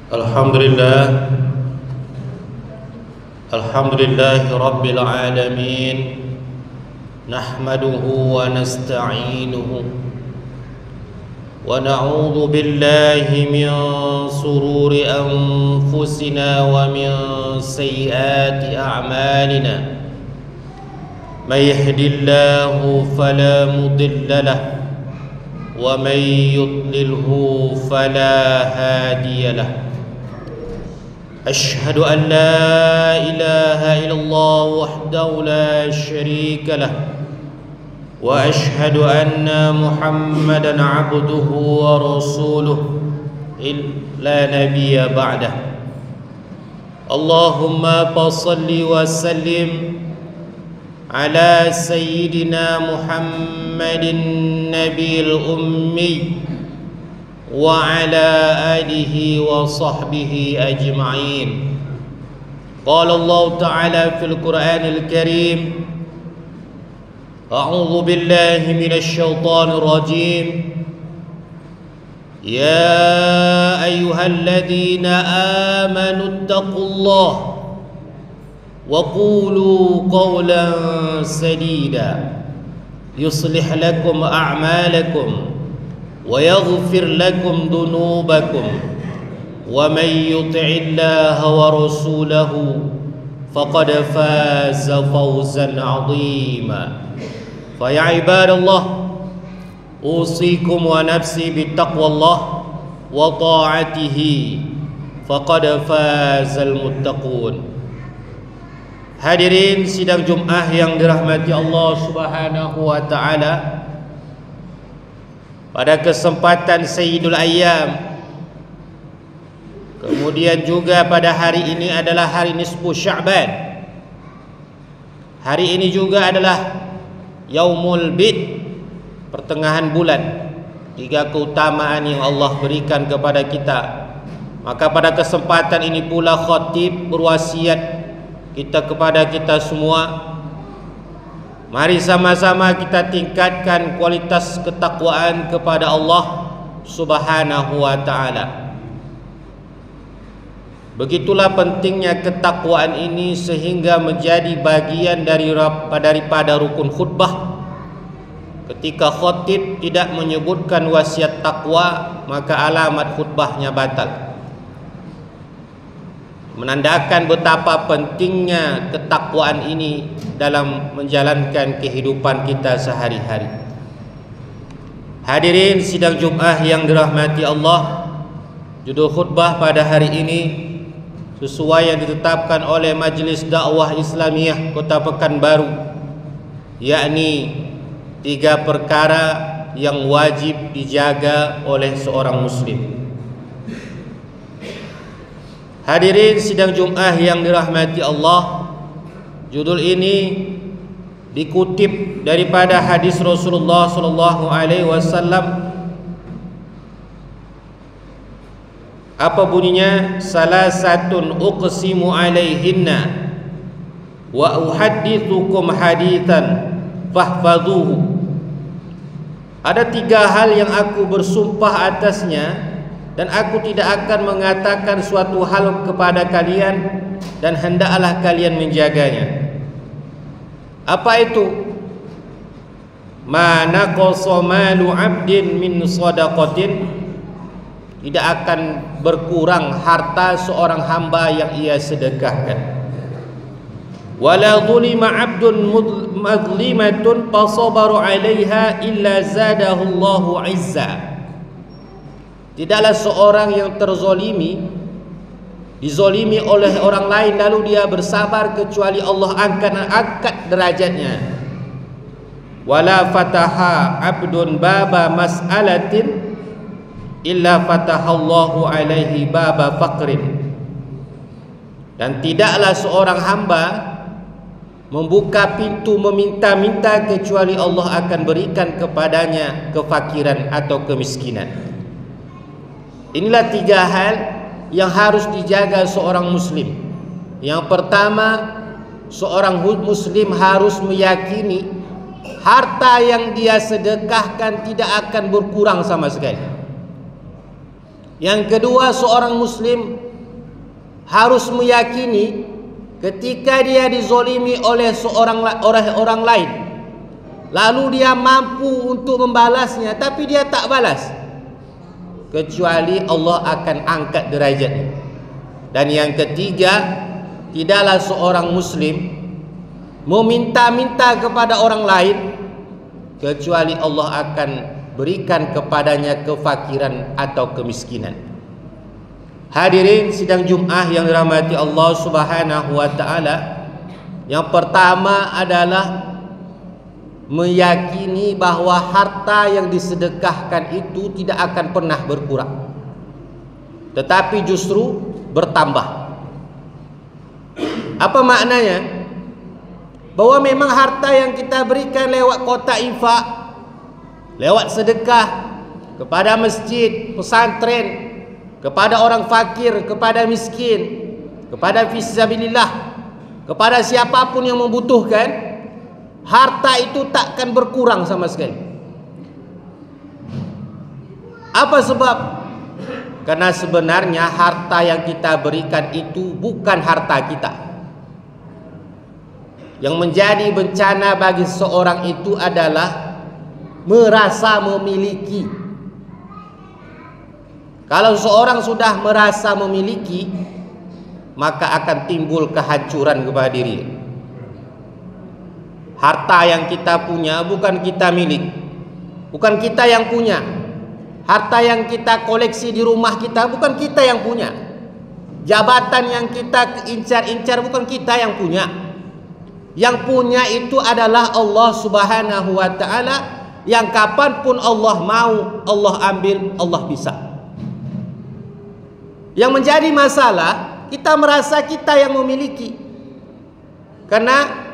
Alhamdulillah Alhamdulillahi Rabbil Alamin. Nahmaduhu wa nasta'inuhu wa na'udhu billahi min sururi anfusina wa min sayyiati a'malina. Man yahdihillahu fala mudilla lahu wa man yudlilhu fala hadiya lahu. أشهد أن لا إله إلا الله وحده لا شريك له وأشهد أن محمدا عبده ورسوله لا نبي بعده. اللهم صل وسلم على سيدنا محمد النبي الأمي وعلى آله وصحبه أجمعين. قال الله تعالى في القرآن الكريم: أعوذ بالله من الشيطان الرجيم. يا أيها الذين آمنوا اتقوا الله وقولوا قولا سديدا يصلح لكم أعمالكم ويغفر لكم ذنوبكم ومن يطع الله ورسوله فقد فاز فوزا عظيما. فيا عباد الله، أوصيكم ونفسي بتقوى الله وطاعته فقد فاز المتقون. Hadirin sidang Jumat yang dirahmati Allah Subhanahu wa taala, pada kesempatan Sayyidul Ayyam, kemudian juga pada hari ini adalah hari nisfu Sya'ban. Hari ini juga adalah Yaumul Bid, pertengahan bulan. Tiga keutamaan yang Allah berikan kepada kita. Maka pada kesempatan ini pula khatib berwasiat kita kepada kita semua, mari sama-sama kita tingkatkan kualitas ketakwaan kepada Allah Subhanahu wa ta'ala. Begitulah pentingnya ketakwaan ini sehingga menjadi bagian daripada rukun khutbah. Ketika khatib tidak menyebutkan wasiat takwa, maka alamat khutbahnya batal. Menandakan betapa pentingnya ketakwaan ini dalam menjalankan kehidupan kita sehari-hari. Hadirin sidang Jumat yang dirahmati Allah, judul khutbah pada hari ini sesuai yang ditetapkan oleh Majlis Dakwah Islamiyah Kota Pekanbaru, yakni 3 perkara yang wajib dijaga oleh seorang muslim. Hadirin sidang Jumat yang dirahmati Allah, judul ini dikutip daripada hadis Rasulullah sallallahu alaihi wasallam. Apa bunyinya? Salasatun uqsimu alaihinna wa uhaddithukum hadithan fahfadhuhu. Ada 3 hal yang aku bersumpah atasnya dan aku tidak akan mengatakan suatu hal kepada kalian dan hendaklah kalian menjaganya. Apa itu? Ma naqasa malu 'abdin min shadaqatin, tidak akan berkurang harta seorang hamba yang ia sedekahkan. Wala dhulima 'abdun madlimatun fasabaru 'alaiha illa zadahu Allahu 'izza. Tidaklah seorang yang dizolimi oleh orang lain lalu dia bersabar kecuali Allah angkat derajatnya. Wala fataha 'abdun baba mas'alatin illa fatahallahu alaihi baba faqrin. Dan tidaklah seorang hamba membuka pintu meminta-minta kecuali Allah akan berikan kepadanya kefakiran atau kemiskinan. Inilah 3 hal yang harus dijaga seorang muslim. Yang pertama, seorang muslim harus meyakini harta yang dia sedekahkan tidak akan berkurang sama sekali. Yang kedua, seorang muslim harus meyakini ketika dia dizolimi oleh orang lain, lalu dia mampu untuk membalasnya, tapi dia tak balas, kecuali Allah akan angkat derajatnya. Dan yang ketiga, tidaklah seorang muslim meminta-minta kepada orang lain, kecuali Allah akan berikan kepadanya kefakiran atau kemiskinan. Hadirin sidang Jumat yang dirahmati Allah Subhanahu wa taala, yang pertama adalah meyakini bahwa harta yang disedekahkan itu tidak akan pernah berkurang, tetapi justru bertambah. Apa maknanya? Bahwa memang harta yang kita berikan lewat kotak infak, lewat sedekah kepada masjid, pesantren, kepada orang fakir, kepada miskin, kepada fisabilillah, kepada siapapun yang membutuhkan, harta itu takkan berkurang sama sekali. Apa sebab? Karena sebenarnya harta yang kita berikan itu bukan harta kita. Yang menjadi bencana bagi seorang itu adalah merasa memiliki. Kalau seorang sudah merasa memiliki, maka akan timbul kehancuran kepada diri. Harta yang kita punya bukan kita milik, bukan kita yang punya. Harta yang kita koleksi di rumah kita bukan kita yang punya. Jabatan yang kita incar-incar bukan kita yang punya. Yang punya itu adalah Allah Subhanahu wa taala, yang kapanpun Allah mau, Allah ambil, Allah bisa. Yang menjadi masalah, kita merasa kita yang memiliki, karena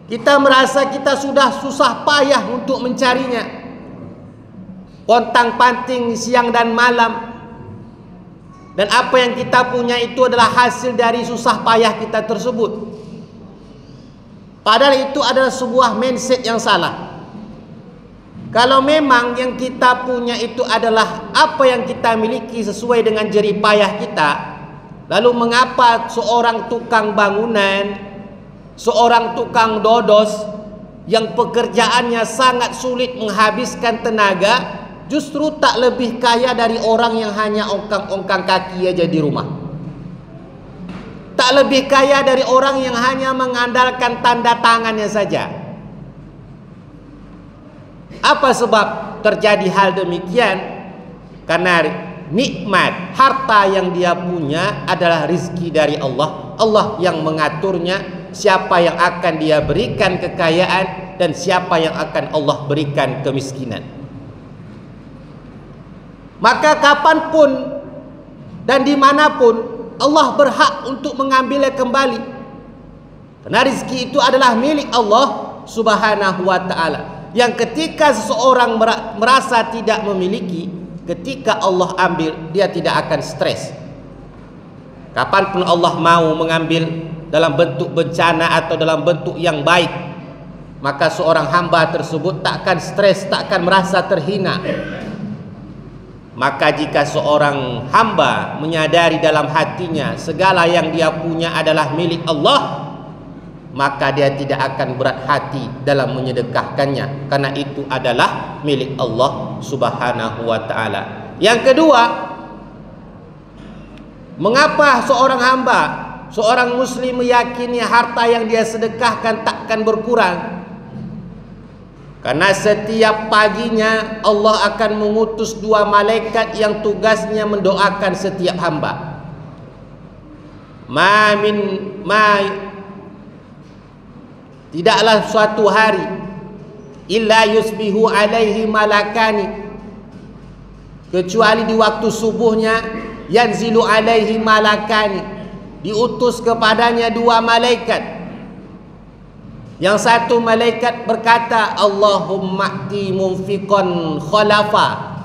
kita merasa kita sudah susah payah untuk mencarinya, pontang-panting siang dan malam, dan apa yang kita punya itu adalah hasil dari susah payah kita tersebut. Padahal itu adalah sebuah mindset yang salah. Kalau memang yang kita punya itu adalah apa yang kita miliki sesuai dengan jerih payah kita, lalu mengapa seorang tukang bangunan, seorang tukang dodos yang pekerjaannya sangat sulit menghabiskan tenaga, justru tak lebih kaya dari orang yang hanya ongkang-ongkang kaki aja di rumah? Tak lebih kaya dari orang yang hanya mengandalkan tanda tangannya saja. Apa sebab terjadi hal demikian? Karena nikmat harta yang dia punya adalah rizki dari Allah. Allah yang mengaturnya, siapa yang akan dia berikan kekayaan dan siapa yang akan Allah berikan kemiskinan. Maka kapanpun dan dimanapun Allah berhak untuk mengambilnya kembali, karena rizki itu adalah milik Allah Subhanahu wa ta'ala. Yang ketika seseorang merasa tidak memiliki, ketika Allah ambil, dia tidak akan stres. Kapanpun Allah mau mengambil dalam bentuk bencana atau dalam bentuk yang baik, maka seorang hamba tersebut tak akan stres, tak akan merasa terhina. Maka jika seorang hamba menyadari dalam hatinya segala yang dia punya adalah milik Allah, maka dia tidak akan berat hati dalam menyedekahkannya, karena itu adalah milik Allah Subhanahu wa ta'ala. Yang kedua, mengapa seorang hamba, seorang muslim meyakini harta yang dia sedekahkan takkan berkurang? Karena setiap paginya Allah akan mengutus 2 malaikat yang tugasnya mendoakan setiap hamba. Tidaklah suatu hari illa yusbihu alaihi malakani, kecuali di waktu subuhnya yanzilu alaihi malakani, diutus kepadanya 2 malaikat. Yang satu malaikat berkata, Allahumma a'ti munfiqan khalafa,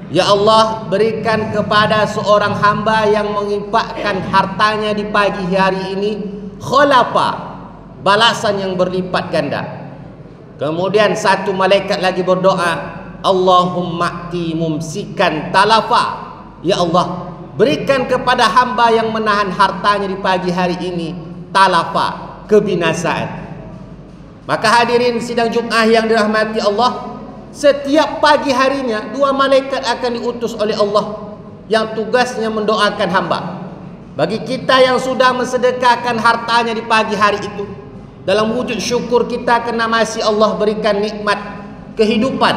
ya Allah, berikan kepada seorang hamba yang menginfakkan hartanya di pagi hari ini khalafa, balasan yang berlipat ganda. Kemudian satu malaikat lagi berdoa, Allahumma ati mumsikan talafa. Ya Allah, berikan kepada hamba yang menahan hartanya di pagi hari ini talafa, kebinasaan. Maka hadirin sidang Jumat yang dirahmati Allah, setiap pagi harinya 2 malaikat akan diutus oleh Allah yang tugasnya mendoakan hamba. Bagi kita yang sudah mensedekahkan hartanya di pagi hari itu, dalam wujud syukur kita kena masih Allah berikan nikmat kehidupan,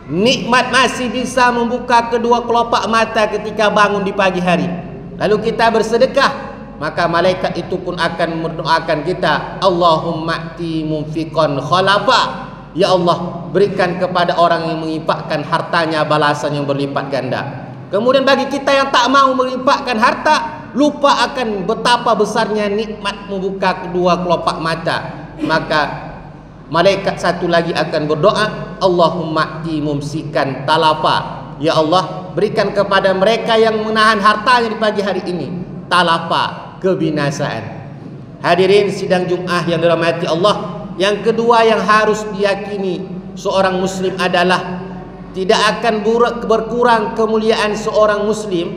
nikmat masih bisa membuka kedua kelopak mata ketika bangun di pagi hari, lalu kita bersedekah, maka malaikat itu pun akan mendoakan kita, Allahumma ati munfiqan khalafa. Ya Allah, berikan kepada orang yang menginfakkan hartanya balasan yang berlipat ganda. Kemudian bagi kita yang tak mau menginfakkan harta, lupa akan betapa besarnya nikmat membuka kedua kelopak mata, maka malaikat satu lagi akan berdoa, Allahumma ati mumsikan talafa. Ya Allah, berikan kepada mereka yang menahan hartanya di pagi hari ini talafa, kebinasaan. Hadirin sidang Jumat yang dirahmati Allah, yang kedua yang harus diyakini seorang muslim adalah tidak akan berkurang kemuliaan seorang muslim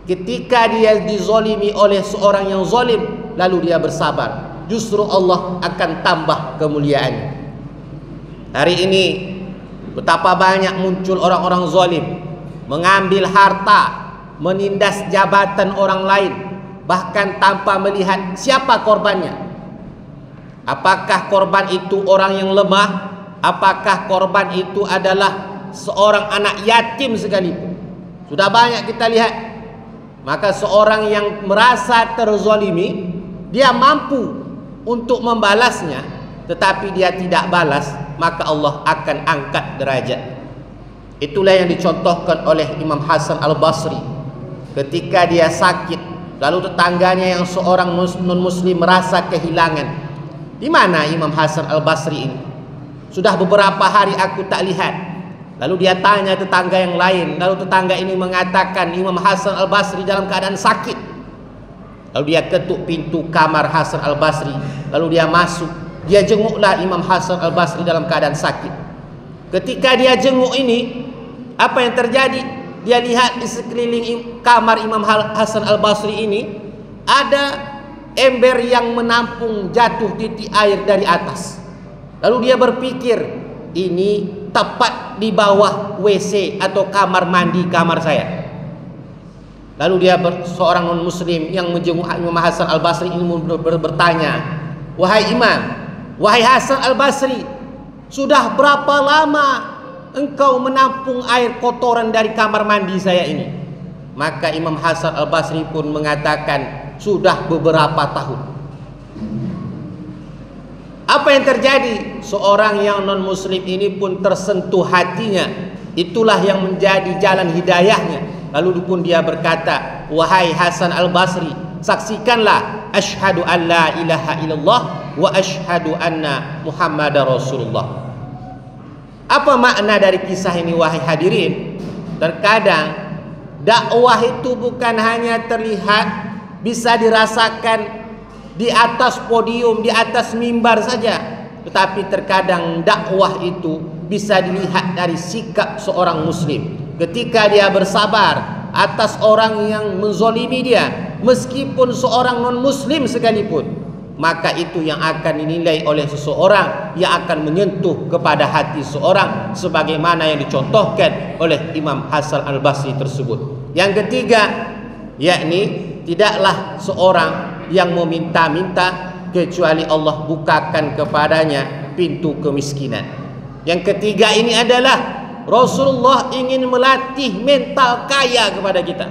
ketika dia dizolimi oleh seorang yang zolim lalu dia bersabar. Justru Allah akan tambah kemuliaannya. Hari ini betapa banyak muncul orang-orang zolim, mengambil harta, menindas jabatan orang lain, bahkan tanpa melihat siapa korbannya. Apakah korban itu orang yang lemah? Apakah korban itu adalah seorang anak yatim sekalipun? Sudah banyak kita lihat. Maka seorang yang merasa terzolimi, dia mampu untuk membalasnya, tetapi dia tidak balas, maka Allah akan angkat derajat. Itulah yang dicontohkan oleh Imam Hasan Al-Basri ketika dia sakit, lalu tetangganya yang seorang non-muslim merasa kehilangan. Di mana Imam Hasan Al-Basri ini? Sudah beberapa hari aku tak lihat. Lalu dia tanya tetangga yang lain. Lalu tetangga ini mengatakan Imam Hasan Al-Basri dalam keadaan sakit. Lalu dia ketuk pintu kamar Hasan Al-Basri. Lalu dia masuk. Dia jenguklah Imam Hasan Al-Basri dalam keadaan sakit. Ketika dia jenguk ini, apa yang terjadi? Dia lihat di sekeliling kamar Imam Hasan Al-Basri ini ada ember yang menampung jatuh titik air dari atas. Lalu dia berpikir, ini tepat di bawah WC atau kamar mandi kamar saya. Lalu dia seorang non muslim yang menjenguk Imam Hasan Al-Basri ini bertanya, wahai Imam, wahai Hasan Al-Basri, sudah berapa lama engkau menampung air kotoran dari kamar mandi saya ini? Maka Imam Hasan Al-Basri pun mengatakan, sudah beberapa tahun. Apa yang terjadi? Seorang yang non muslim ini pun tersentuh hatinya. Itulah yang menjadi jalan hidayahnya. Lalu pun dia berkata, wahai Hasan Al-Basri, saksikanlah asyhadu an la ilaha illallah wa asyhadu anna Muhammadar Rasulullah. Apa makna dari kisah ini wahai hadirin? Terkadang dakwah itu bukan hanya terlihat, bisa dirasakan di atas podium, di atas mimbar saja, tetapi terkadang dakwah itu bisa dilihat dari sikap seorang muslim ketika dia bersabar atas orang yang menzolimi dia, meskipun seorang non muslim sekalipun, maka itu yang akan dinilai oleh seseorang, yang akan menyentuh kepada hati seorang sebagaimana yang dicontohkan oleh Imam Hasan Al-Basri tersebut. Yang ketiga, yakni tidaklah seorang yang meminta-minta kecuali Allah bukakan kepadanya pintu kemiskinan. Yang ketiga ini adalah Rasulullah ingin melatih mental kaya kepada kita.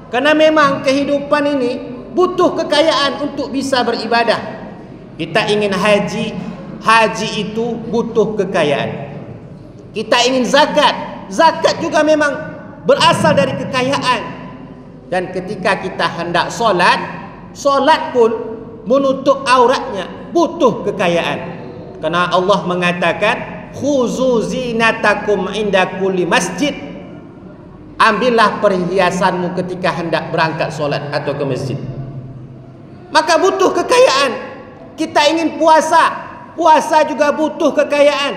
Karena memang kehidupan ini butuh kekayaan untuk bisa beribadah. Kita ingin haji, haji itu butuh kekayaan. Kita ingin zakat, zakat juga memang berasal dari kekayaan. Dan ketika kita hendak solat, solat pun menutup auratnya butuh kekayaan. Karena Allah mengatakan, khuzu zinatakum inda kulli masjid. Ambillah perhiasanmu ketika hendak berangkat solat atau ke masjid. Maka butuh kekayaan. Kita ingin puasa, puasa juga butuh kekayaan.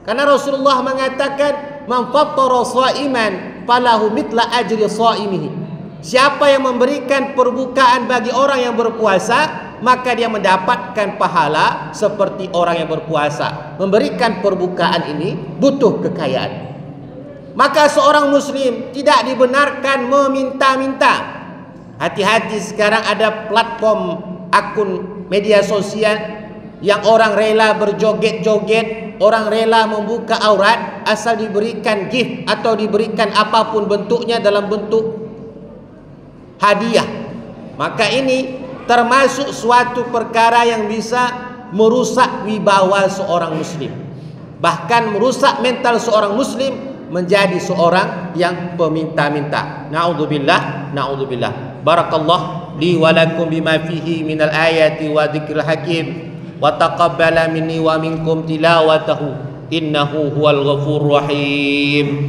Karena Rasulullah mengatakan, man fattara sha'iman falahu mithla ajri sha'imihi. Siapa yang memberikan perbukaan bagi orang yang berpuasa, maka dia mendapatkan pahala seperti orang yang berpuasa. Memberikan perbukaan ini butuh kekayaan. Maka seorang muslim tidak dibenarkan meminta-minta. Hati-hati, sekarang ada platform akun media sosial yang orang rela berjoget-joget, orang rela membuka aurat asal diberikan gift atau diberikan apapun bentuknya dalam bentuk hadiah. Maka ini termasuk suatu perkara yang bisa merusak wibawa seorang muslim, bahkan merusak mental seorang muslim menjadi seorang yang peminta-minta. Na'udzubillah, na'udzubillah. Barakallah li wa lakum bima fihi minal ayati wa dzikril hakim wa taqabbala minni wa minkum tilawatahu innahu huwal ghafurur rahim.